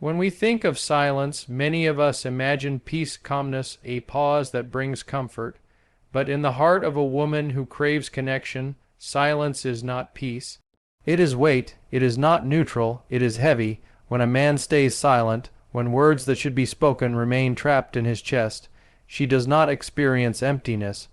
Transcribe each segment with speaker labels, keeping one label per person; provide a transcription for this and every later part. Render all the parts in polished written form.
Speaker 1: When we think of silence, many of us imagine peace, calmness, a pause that brings comfort. But in the heart of a woman who craves connection, silence is not peace. It is weight, it is not neutral, it is heavy. When a man stays silent, when words that should be spoken remain trapped in his chest, she does not experience emptiness.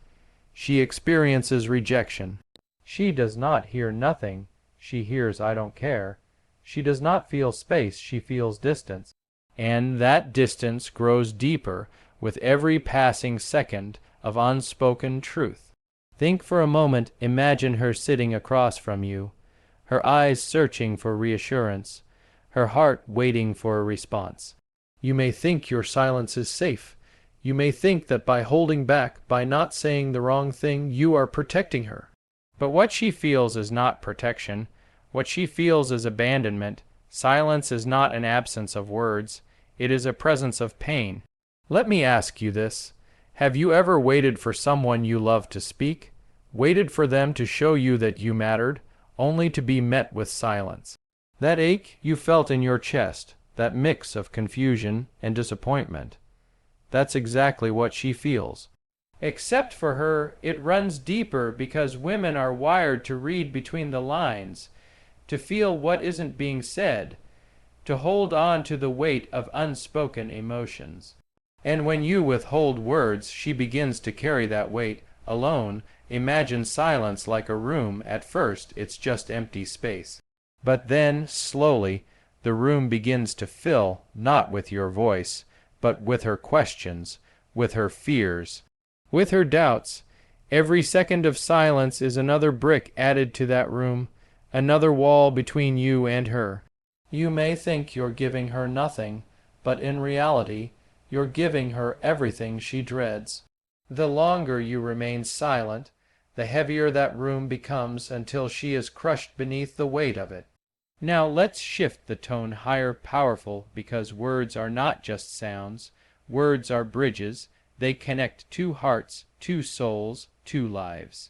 Speaker 1: She experiences rejection. She does not hear nothing. She hears I don't care. She does not feel space, she feels distance. And that distance grows deeper with every passing second of unspoken truth. Think for a moment, imagine her sitting across from you, her eyes searching for reassurance, her heart waiting for a response. You may think your silence is safe. You may think that by holding back, by not saying the wrong thing, you are protecting her. But what she feels is not protection. What she feels is abandonment. Silence is not an absence of words. It is a presence of pain. Let me ask you this. Have you ever waited for someone you love to speak? Waited for them to show you that you mattered, only to be met with silence? That ache you felt in your chest, that mix of confusion and disappointment, that's exactly what she feels. Except for her, it runs deeper because women are wired to read between the lines, to feel what isn't being said, to hold on to the weight of unspoken emotions. And when you withhold words, she begins to carry that weight alone. Imagine silence like a room. At first, it's just empty space. But then, slowly, the room begins to fill, not with your voice, but with her questions, with her fears, with her doubts. Every second of silence is another brick added to that room, another wall between you and her. You may think you're giving her nothing, but in reality, you're giving her everything she dreads. The longer you remain silent, the heavier that room becomes until she is crushed beneath the weight of it. Now let's shift the tone higher, powerful, because words are not just sounds. Words are bridges. They connect two hearts, two souls, two lives.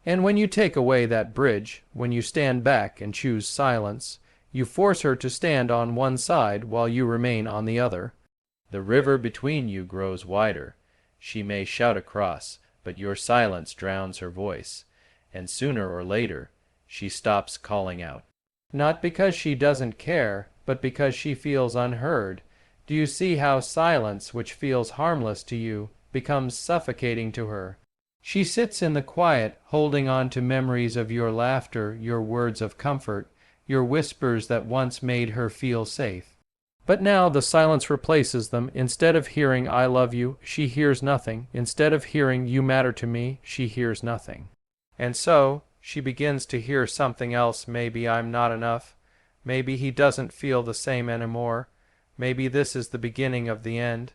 Speaker 1: And when you take away that bridge, when you stand back and choose silence, you force her to stand on one side while you remain on the other. The river between you grows wider. She may shout across, but your silence drowns her voice, and sooner or later she stops calling out. Not because she doesn't care, but because she feels unheard. Do you see how silence, which feels harmless to you, becomes suffocating to her? She sits in the quiet, holding on to memories of your laughter, your words of comfort, your whispers that once made her feel safe. But now the silence replaces them. Instead of hearing I love you, she hears nothing. Instead of hearing you matter to me, she hears nothing. And so she begins to hear something else. Maybe I'm not enough. Maybe he doesn't feel the same anymore. Maybe this is the beginning of the end.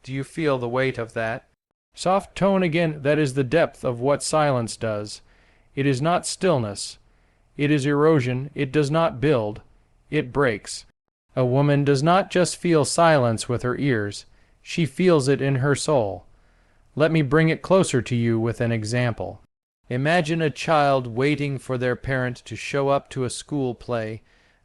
Speaker 1: Do you feel the weight of that? Soft tone again, that is the depth of what silence does. It is not stillness. It is erosion. It does not build. It breaks. A woman does not just feel silence with her ears. She feels it in her soul. Let me bring it closer to you with an example. Imagine a child waiting for their parent to show up to a school play.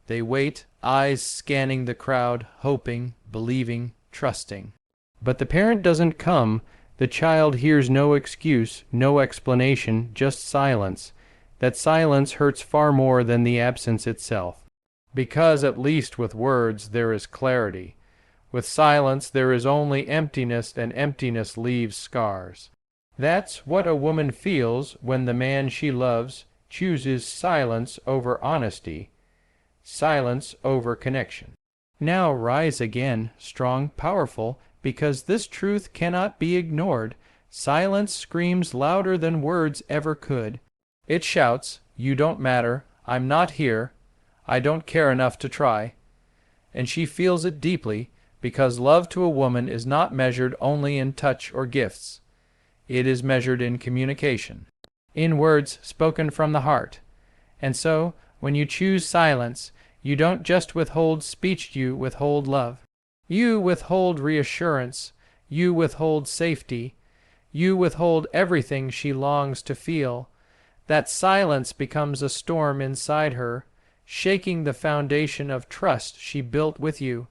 Speaker 1: They wait, eyes scanning the crowd, hoping, believing, trusting. But the parent doesn't come. The child hears no excuse, no explanation, just silence. That silence hurts far more than the absence itself. Because at least with words there is clarity. With silence there is only emptiness, and emptiness leaves scars. That's what a woman feels when the man she loves chooses silence over honesty, silence over connection. Now rise again, strong, powerful, because this truth cannot be ignored. Silence screams louder than words ever could. It shouts, you don't matter, I'm not here, I don't care enough to try. And she feels it deeply, because love to a woman is not measured only in touch or gifts. It is measured in communication, in words spoken from the heart. And so, when you choose silence, you don't just withhold speech, you withhold love. You withhold reassurance. You withhold safety. You withhold everything she longs to feel. That silence becomes a storm inside her, shaking the foundation of trust she built with you.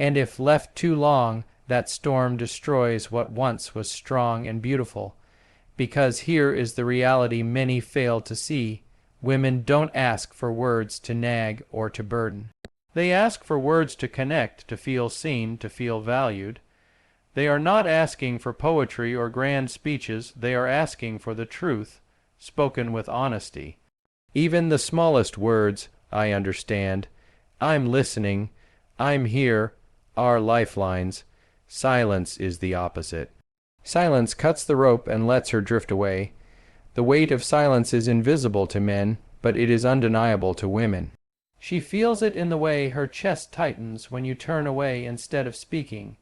Speaker 1: And if left too long, that storm destroys what once was strong and beautiful. Because here is the reality many fail to see. Women don't ask for words to nag or to burden. They ask for words to connect, to feel seen, to feel valued. They are not asking for poetry or grand speeches, they are asking for the truth, spoken with honesty. Even the smallest words, "I understand," "I'm listening," "I'm here," are lifelines. Silence is the opposite. Silence cuts the rope and lets her drift away. The weight of silence is invisible to men, but it is undeniable to women. She feels it in the way her chest tightens when you turn away instead of speaking.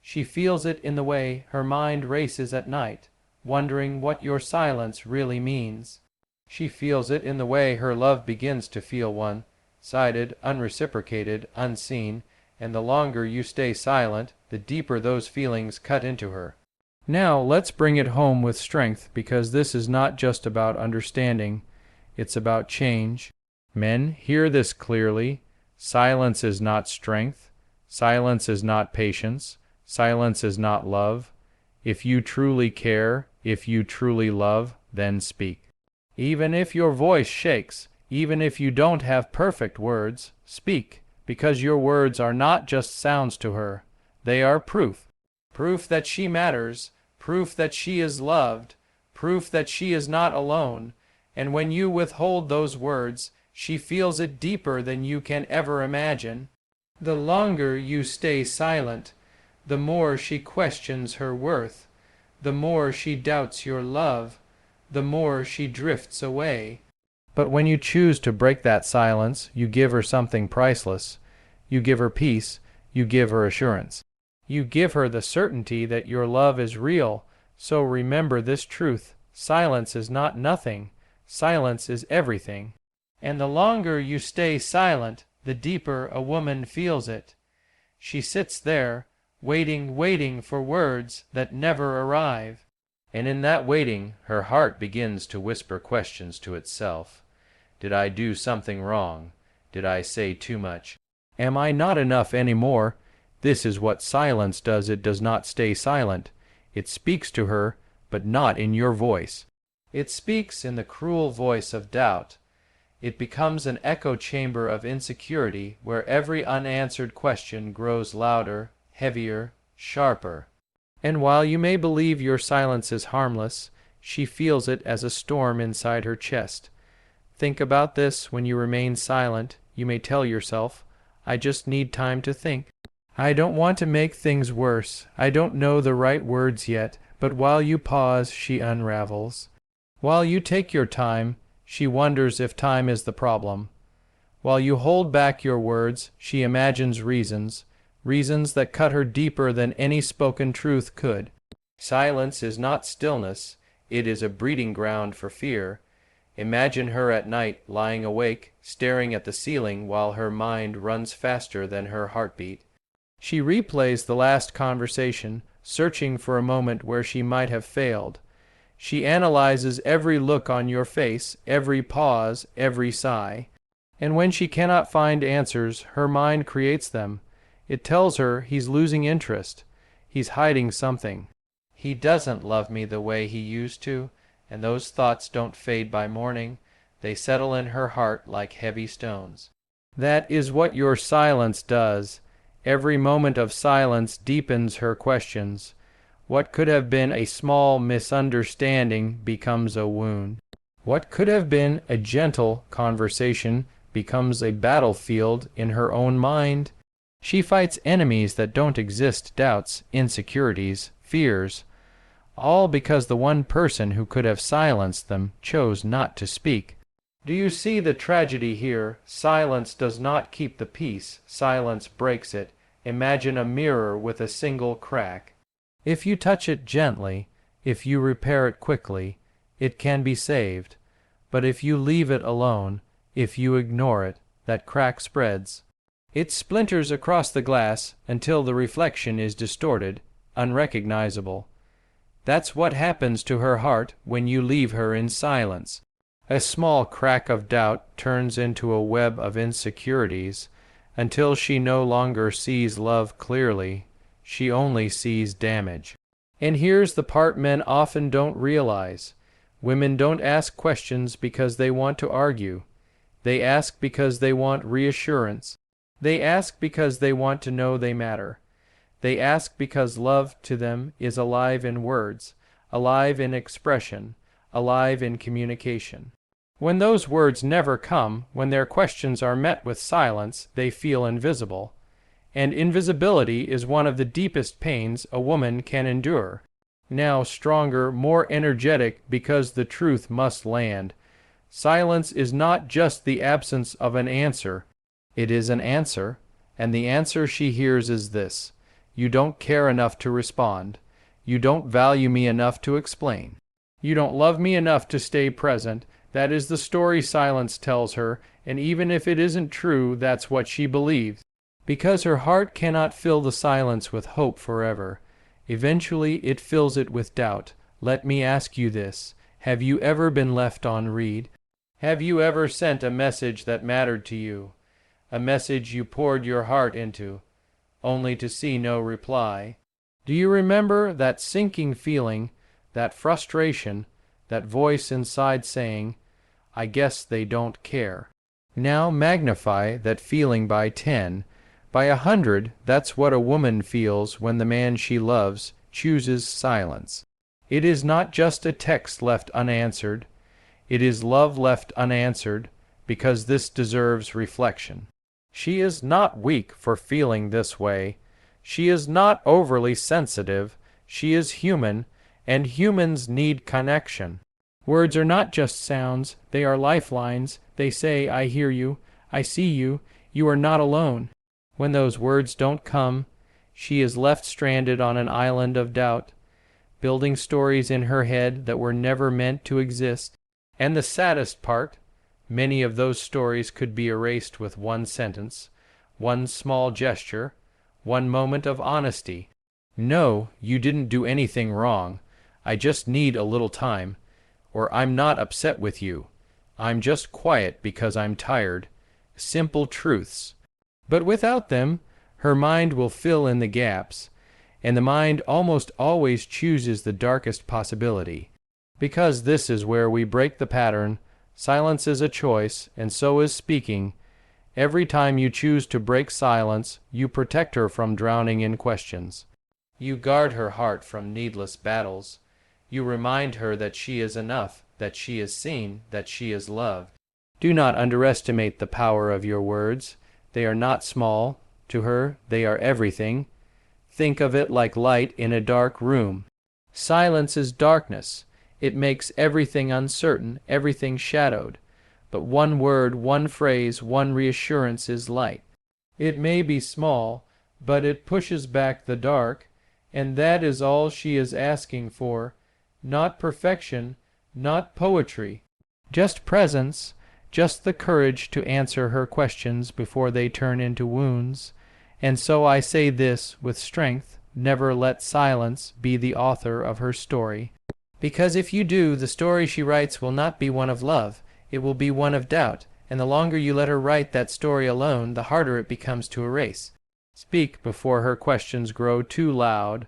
Speaker 1: She feels it in the way her mind races at night, wondering what your silence really means. She feels it in the way her love begins to feel one-sided, unreciprocated, unseen, and the longer you stay silent, the deeper those feelings cut into her. Now let's bring it home with strength, because this is not just about understanding, it's about change. Men, hear this clearly. Silence is not strength. Silence is not patience. Silence is not love. If you truly care, if you truly love, then speak. Even if your voice shakes, even if you don't have perfect words, speak, because your words are not just sounds to her. They are proof. Proof that she matters, proof that she is loved, proof that she is not alone. And when you withhold those words, she feels it deeper than you can ever imagine. The longer you stay silent, the more she questions her worth, the more she doubts your love, the more she drifts away. But when you choose to break that silence, you give her something priceless. You give her peace, you give her assurance. You give her the certainty that your love is real. So remember this truth: silence is not nothing, silence is everything. And the longer you stay silent, the deeper a woman feels it. She sits there, waiting for words that never arrive. And in that waiting, her heart begins to whisper questions to itself. Did I do something wrong? Did I say too much? Am I not enough anymore? This is what silence does. It does not stay silent. It speaks to her, but not in your voice. It speaks in the cruel voice of doubt. It becomes an echo chamber of insecurity where every unanswered question grows louder, heavier, sharper. And while you may believe your silence is harmless, she feels it as a storm inside her chest. Think about this when you remain silent. You may tell yourself, "I just need time to think. I don't want to make things worse. I don't know the right words yet." But while you pause, she unravels. While you take your time, she wonders if time is the problem. While you hold back your words, she imagines reasons that cut her deeper than any spoken truth could. Silence is not stillness, it is a breeding ground for fear. Imagine her at night, lying awake, staring at the ceiling while her mind runs faster than her heartbeat. She replays the last conversation, searching for a moment where she might have failed. She analyzes every look on your face, every pause, every sigh. And when she cannot find answers, her mind creates them. It tells her he's losing interest. He's hiding something. He doesn't love me the way he used to, and those thoughts don't fade by morning. They settle in her heart like heavy stones. That is what your silence does. Every moment of silence deepens her questions. What could have been a small misunderstanding becomes a wound. What could have been a gentle conversation becomes a battlefield in her own mind. She fights enemies that don't exist, doubts, insecurities, fears, all because the one person who could have silenced them chose not to speak. Do you see the tragedy here? Silence does not keep the peace, silence breaks it. Imagine a mirror with a single crack. If you touch it gently, if you repair it quickly, it can be saved. But if you leave it alone, if you ignore it, that crack spreads. It splinters across the glass until the reflection is distorted, unrecognizable. That's what happens to her heart when you leave her in silence. A small crack of doubt turns into a web of insecurities. until she no longer sees love clearly. She only sees damage. And here's the part men often don't realize. Women don't ask questions because they want to argue. They ask because they want reassurance. They ask because they want to know they matter. They ask because love to them is alive in words, alive in expression, alive in communication. When those words never come, when their questions are met with silence, they feel invisible. And invisibility is one of the deepest pains a woman can endure. Now stronger, more energetic, because the truth must land. Silence is not just the absence of an answer. It is an answer, and the answer she hears is this: you don't care enough to respond. You don't value me enough to explain. You don't love me enough to stay present. That is the story silence tells her, and even if it isn't true, that's what she believes. Because her heart cannot fill the silence with hope forever. Eventually it fills it with doubt. Let me ask you this: have you ever been left on read? Have you ever sent a message that mattered to you? A message you poured your heart into, only to see no reply? Do you remember that sinking feeling, that frustration, that voice inside saying, "I guess they don't care"? Now magnify that feeling by 10, by 100. That's what a woman feels when the man she loves chooses silence. It is not just a text left unanswered. It is love left unanswered, because this deserves reflection. She is not weak for feeling this way. She is not overly sensitive. She is human, and humans need connection. Words are not just sounds. They are lifelines. They say, "I hear you. I see you. You are not alone." When those words don't come, she is left stranded on an island of doubt, building stories in her head that were never meant to exist. And the saddest part, many of those stories could be erased with one sentence, one small gesture, one moment of honesty. "No, you didn't do anything wrong. I just need a little time." Or, "I'm not upset with you. I'm just quiet because I'm tired." Simple truths. But without them, her mind will fill in the gaps, and the mind almost always chooses the darkest possibility. Because this is where we break the pattern. Silence is a choice, and so is speaking. Every time you choose to break silence, you protect her from drowning in questions. You guard her heart from needless battles. You remind her that she is enough, that she is seen, that she is loved. Do not underestimate the power of your words. They are not small. To her, they are everything. Think of it like light in a dark room. Silence is darkness. It makes everything uncertain, everything shadowed. But one word, one phrase, one reassurance is light. It may be small, but it pushes back the dark, and that is all she is asking for. Not perfection, not poetry. Just presence, just the courage to answer her questions before they turn into wounds. And so I say this with strength: never let silence be the author of her story. Because if you do, the story she writes will not be one of love. It will be one of doubt, and the longer you let her write that story alone, the harder it becomes to erase. Speak before her questions grow too loud.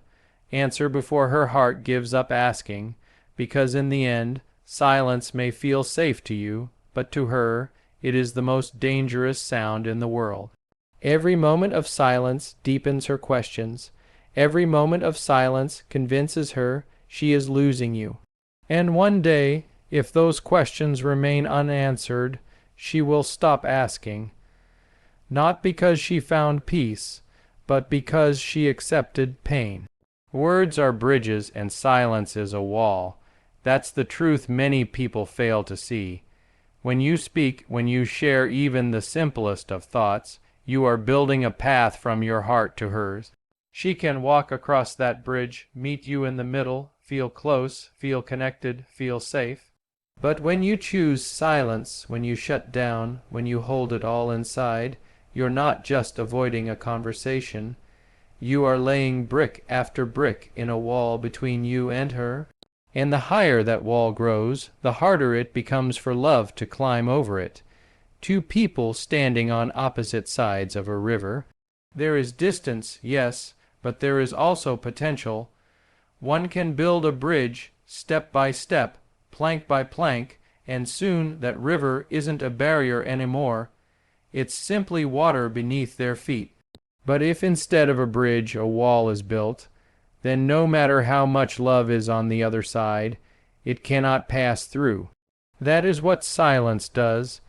Speaker 1: Answer before her heart gives up asking, because in the end, silence may feel safe to you, but to her, it is the most dangerous sound in the world. Every moment of silence deepens her questions. Every moment of silence convinces her she is losing you. And one day, if those questions remain unanswered, she will stop asking. Not because she found peace, but because she accepted pain. Words are bridges and silence is a wall. That's the truth many people fail to see. When you speak, when you share even the simplest of thoughts, you are building a path from your heart to hers. She can walk across that bridge, meet you in the middle, feel close, feel connected, feel safe. But when you choose silence, when you shut down, when you hold it all inside, you're not just avoiding a conversation. You are laying brick after brick in a wall between you and her. And the higher that wall grows, the harder it becomes for love to climb over it. two people standing on opposite sides of a river. There is distance, yes, but there is also potential. One can build a bridge step by step, plank by plank, and soon that river isn't a barrier anymore. It's simply water beneath their feet. But if instead of a bridge a wall is built, then no matter how much love is on the other side, it cannot pass through. That is what silence does.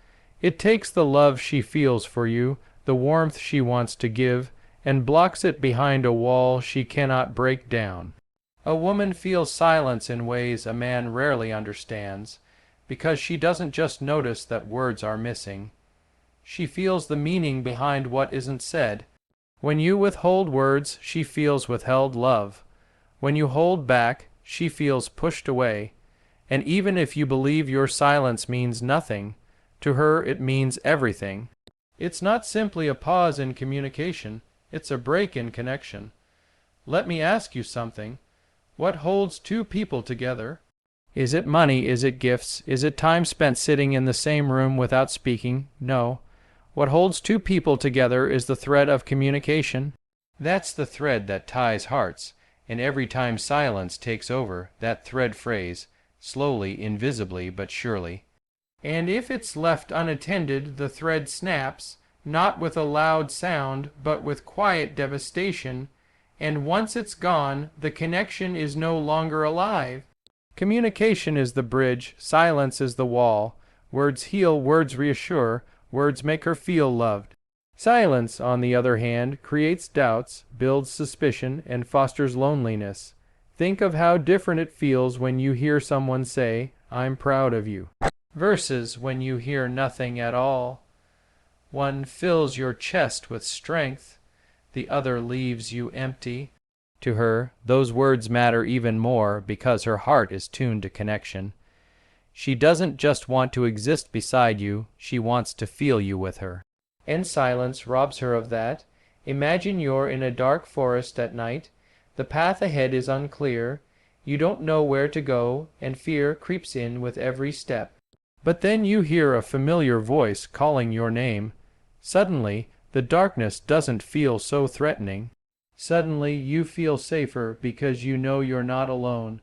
Speaker 1: It takes the love she feels for you, the warmth she wants to give, and blocks it behind a wall she cannot break down. A woman feels silence in ways a man rarely understands, because she doesn't just notice that words are missing. She feels the meaning behind what isn't said. When you withhold words, she feels withheld love. When you hold back, she feels pushed away. And even if you believe your silence means nothing, to her it means everything. It's not simply a pause in communication, it's a break in connection. Let me ask you something. What holds two people together? Is it money? Is it gifts? Is it time spent sitting in the same room without speaking? No. What holds two people together is the thread of communication. That's the thread that ties hearts, and every time silence takes over, that thread frays, slowly, invisibly, but surely. And if it's left unattended, the thread snaps, not with a loud sound, but with quiet devastation, and once it's gone, the connection is no longer alive. Communication is the bridge, silence is the wall. Words heal, words reassure, words make her feel loved. Silence, on the other hand, creates doubts, builds suspicion, and fosters loneliness. Think of how different it feels when you hear someone say, "I'm proud of you," versus when you hear nothing at all. One fills your chest with strength, the other leaves you empty. To her, those words matter even more because her heart is tuned to connection. She doesn't just want to exist beside you, she wants to feel you with her. And silence robs her of that. Imagine you're in a dark forest at night. The path ahead is unclear. You don't know where to go, and fear creeps in with every step. But then you hear a familiar voice calling your name. Suddenly, the darkness doesn't feel so threatening. Suddenly, you feel safer because you know you're not alone.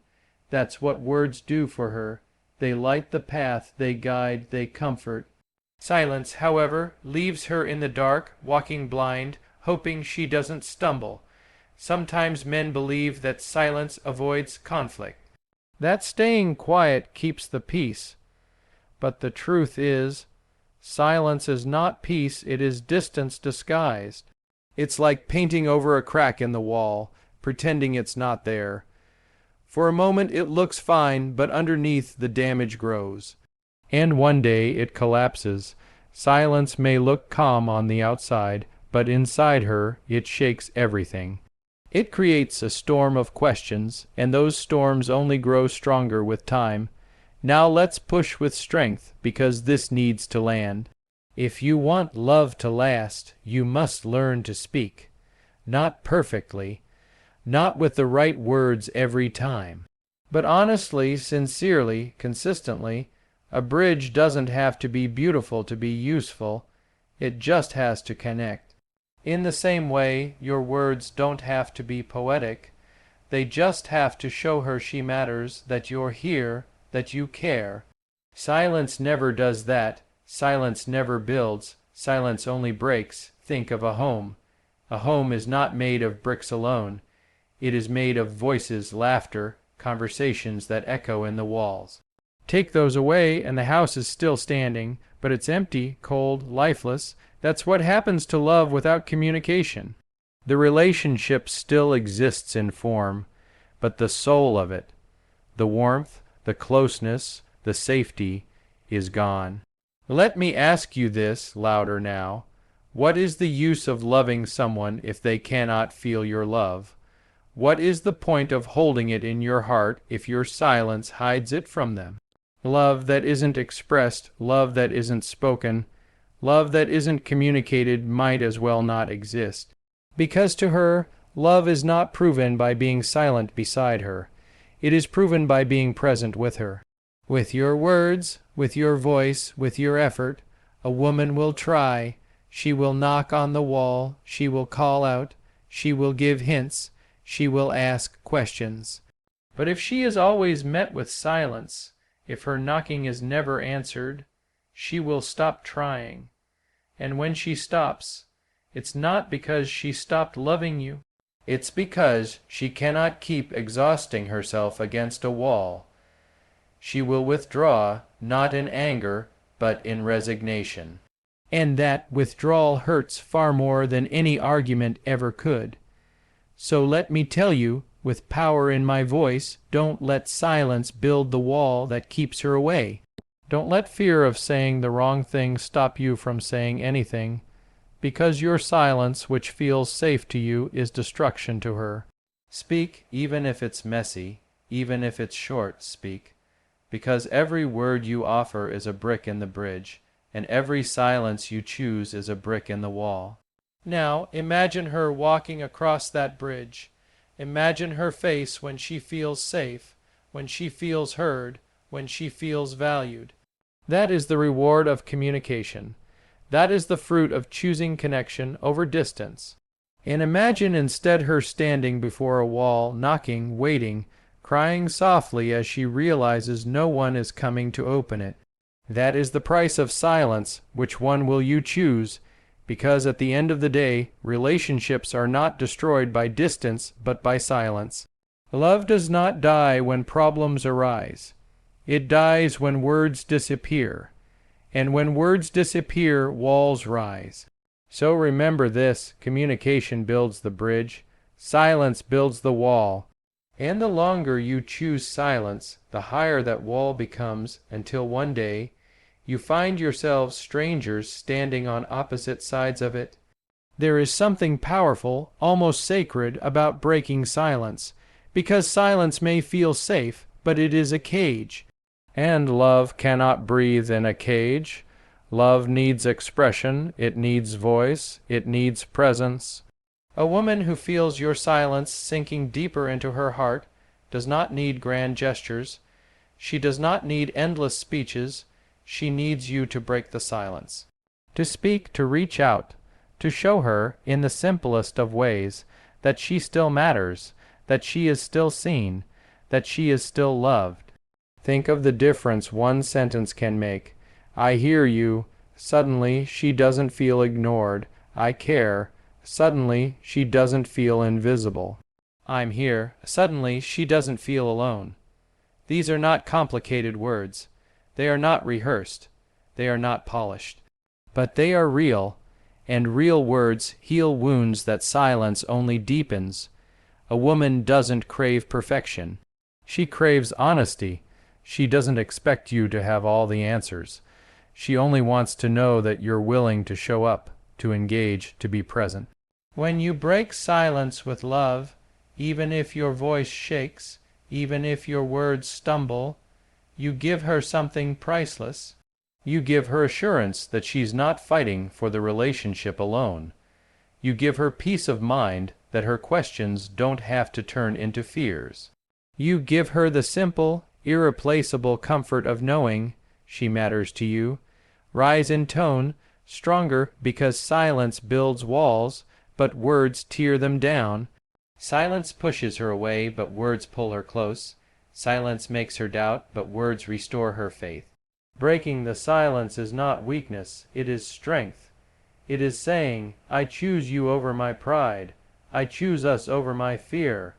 Speaker 1: That's what words do for her. They light the path, they guide, they comfort. Silence, however, leaves her in the dark, walking blind, hoping she doesn't stumble. Sometimes men believe that silence avoids conflict, that staying quiet keeps the peace. But the truth is, silence is not peace, it is distance disguised. It's like painting over a crack in the wall, pretending it's not there. For a moment it looks fine, but underneath the damage grows. And one day it collapses. Silence may look calm on the outside, but inside her it shakes everything. It creates a storm of questions, and those storms only grow stronger with time. Now let's push with strength, because this needs to land. If you want love to last, you must learn to speak. Not perfectly, not with the right words every time, but honestly, sincerely, consistently. A bridge doesn't have to be beautiful to be useful. It just has to connect. In the same way, your words don't have to be poetic. They just have to show her she matters, that you're here, that you care. Silence never does that. Silence never builds. Silence only breaks. Think of a home. A home is not made of bricks alone. It is made of voices, laughter, conversations that echo in the walls. Take those away and the house is still standing, but it's empty, cold, lifeless. That's what happens to love without communication. The relationship still exists in form, but the soul of it, the warmth, the closeness, the safety, is gone. Let me ask you this, louder now. What is the use of loving someone if they cannot feel your love? What is the point of holding it in your heart if your silence hides it from them? Love that isn't expressed, love that isn't spoken, love that isn't communicated might as well not exist. Because to her, love is not proven by being silent beside her. It is proven by being present with her. With your words, with your voice, with your effort, A woman will try. She will knock on the wall. She will call out. She will give hints. She will ask questions. But if she is always met with silence, if her knocking is never answered, she will stop trying. And when she stops, it's not because she stopped loving you. It's because she cannot keep exhausting herself against a wall. She will withdraw, not in anger, but in resignation. And that withdrawal hurts far more than any argument ever could. So let me tell you, with power in my voice, don't let silence build the wall that keeps her away. Don't let fear of saying the wrong thing stop you from saying anything, because your silence, which feels safe to you, is destruction to her. Speak, even if it's messy, even if it's short, speak, because every word you offer is a brick in the bridge, and every silence you choose is a brick in the wall. Now, imagine her walking across that bridge. Imagine her face when she feels safe, when she feels heard, when she feels valued. That is the reward of communication. That is the fruit of choosing connection over distance. And imagine instead her standing before a wall, knocking, waiting, crying softly as she realizes no one is coming to open it. That is the price of silence. Which one will you choose? Because at the end of the day, relationships are not destroyed by distance, but by silence. Love does not die when problems arise. It dies when words disappear. And when words disappear, walls rise. So remember this: communication builds the bridge, silence builds the wall. And the longer you choose silence, the higher that wall becomes, until one day you find yourselves strangers standing on opposite sides of it. There is something powerful, almost sacred, about breaking silence, because silence may feel safe, but it is a cage. And love cannot breathe in a cage. Love needs expression, it needs voice, it needs presence. A woman who feels your silence sinking deeper into her heart does not need grand gestures. She does not need endless speeches. She needs you to break the silence. To speak, to reach out, to show her, in the simplest of ways, that she still matters, that she is still seen, that she is still loved. Think of the difference one sentence can make. I hear you. Suddenly, she doesn't feel ignored. I care. Suddenly, she doesn't feel invisible. I'm here. Suddenly, she doesn't feel alone. These are not complicated words. They are not rehearsed. They are not polished. But they are real, and real words heal wounds that silence only deepens. A woman doesn't crave perfection. She craves honesty. She doesn't expect you to have all the answers. She only wants to know that you're willing to show up, to engage, to be present. When you break silence with love, even if your voice shakes, even if your words stumble, you give her something priceless. You give her assurance that she's not fighting for the relationship alone. You give her peace of mind that her questions don't have to turn into fears. You give her the simple, irreplaceable comfort of knowing she matters to you. Rise in tone, stronger because silence builds walls, but words tear them down. Silence pushes her away, but words pull her close. Silence makes her doubt, but words restore her faith. Breaking the silence is not weakness, it is strength. It is saying, I choose you over my pride. I choose us over my fear.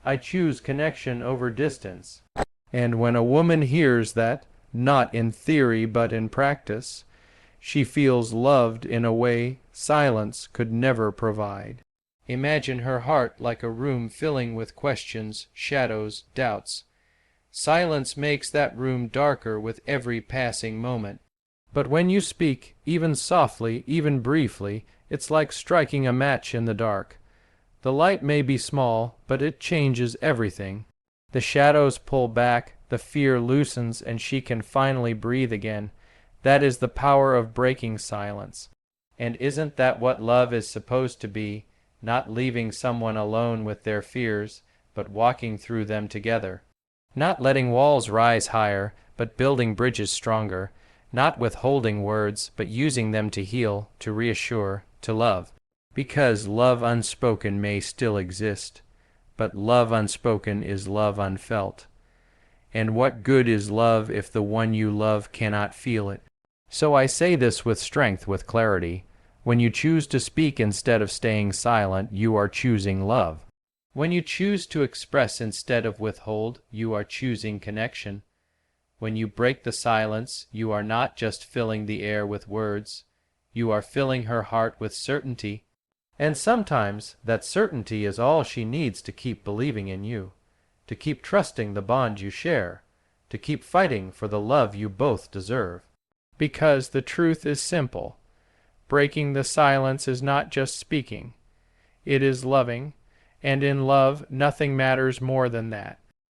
Speaker 1: I choose connection over distance. And when a woman hears that, not in theory but in practice, she feels loved in a way silence could never provide. Imagine her heart like a room filling with questions, shadows, doubts. Silence makes that room darker with every passing moment. But when you speak, even softly, even briefly, it's like striking a match in the dark. The light may be small, but it changes everything. The shadows pull back, the fear loosens, and she can finally breathe again. That is the power of breaking silence. And isn't that what love is supposed to be? Not leaving someone alone with their fears, but walking through them together. Not letting walls rise higher, but building bridges stronger. not withholding words, but using them to heal, to reassure, to love. Because love unspoken may still exist, but love unspoken is love unfelt. And what good is love if the one you love cannot feel it? So I say this with strength, with clarity. When you choose to speak instead of staying silent, you are choosing love. When you choose to express instead of withhold, you are choosing connection. When you break the silence, you are not just filling the air with words, you are filling her heart with certainty. And sometimes that certainty is all she needs to keep believing in you, to keep trusting the bond you share, to keep fighting for the love you both deserve. Because the truth is simple. Breaking the silence is not just speaking. It is loving, and in love nothing matters more than that.